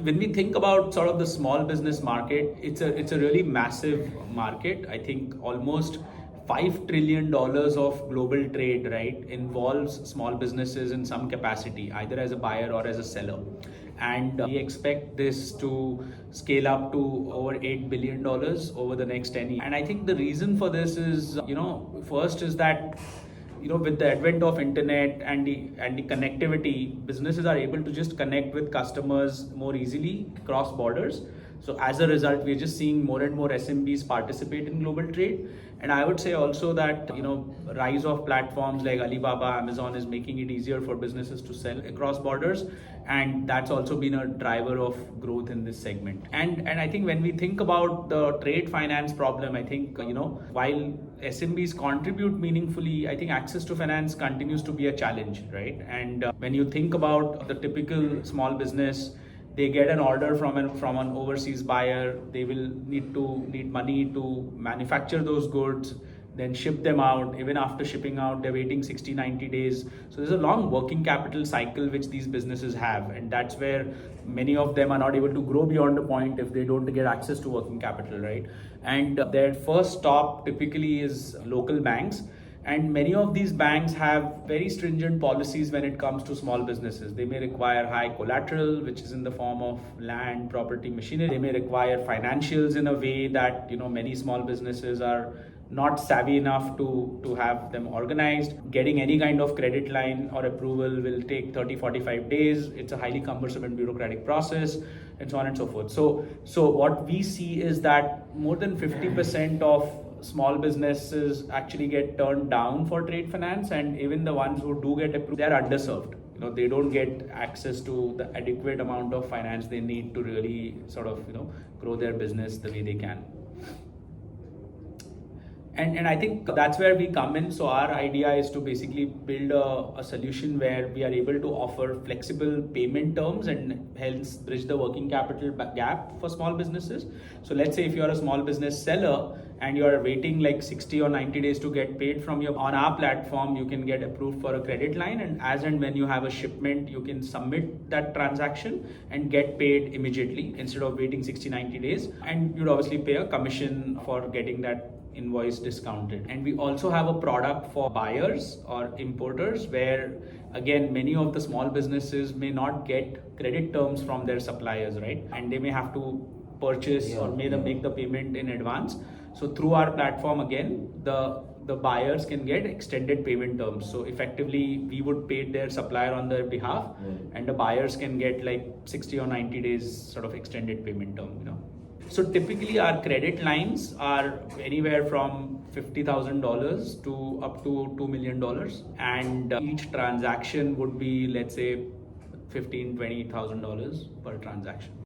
when we think about sort of the small business market, it's a really massive market. I think almost $5 trillion of global trade, right, involves small businesses in some capacity, either as a buyer or as a seller. And we expect this to scale up to over $8 billion over the next 10 years. And I think the reason for this is, first is that with the advent of internet and the connectivity, businesses are able to just connect with customers more easily across borders. So as a result, we're just seeing more and more SMBs participate in global trade. And I would say also that rise of platforms like Alibaba, Amazon is making it easier for businesses to sell across borders, and that's also been a driver of growth in this segment. And I think when we think about the trade finance problem, I think while SMBs contribute meaningfully, I think access to finance continues to be a challenge, right? And when you think about the typical small business, they get an order from an overseas buyer. They will need money to manufacture those goods, then ship them out. Even after shipping out, they're waiting 60-90 days. So there's a long working capital cycle which these businesses have, and that's where many of them are not able to grow beyond a point if they don't get access to working capital, right? And their first stop typically is local banks. And many of these banks have very stringent policies when it comes to small businesses. They may require high collateral, which is in the form of land, property, machinery. They may require financials in a way that many small businesses are not savvy enough to have them organized. Getting any kind of credit line or approval will take 30-45 days. It's a highly cumbersome and bureaucratic process, and so on and so forth. So what we see is that more than 50% of small businesses actually get turned down for trade finance, and even the ones who do get approved, they are underserved. They don't get access to the adequate amount of finance they need to really sort of grow their business the way they can. And I think that's where we come in. So our idea is to basically build a solution where we are able to offer flexible payment terms and hence bridge the working capital gap for small businesses. So let's say if you're a small business seller and you're waiting like 60 or 90 days to get paid on our platform, you can get approved for a credit line, and as and when you have a shipment, you can submit that transaction and get paid immediately instead of waiting 60-90 days. And you'd obviously pay a commission for getting that invoice discounted. And we also have a product for buyers or importers where again many of the small businesses may not get credit terms from their suppliers, right? And they may have to purchase or make the payment in advance. So through our platform, again, the buyers can get extended payment terms. So effectively we would pay their supplier on their behalf, and the buyers can get like 60 or 90 days sort of extended payment term. So typically our credit lines are anywhere from $50,000 to up to $2 million, and each transaction would be, let's say, $15,000-$20,000 per transaction.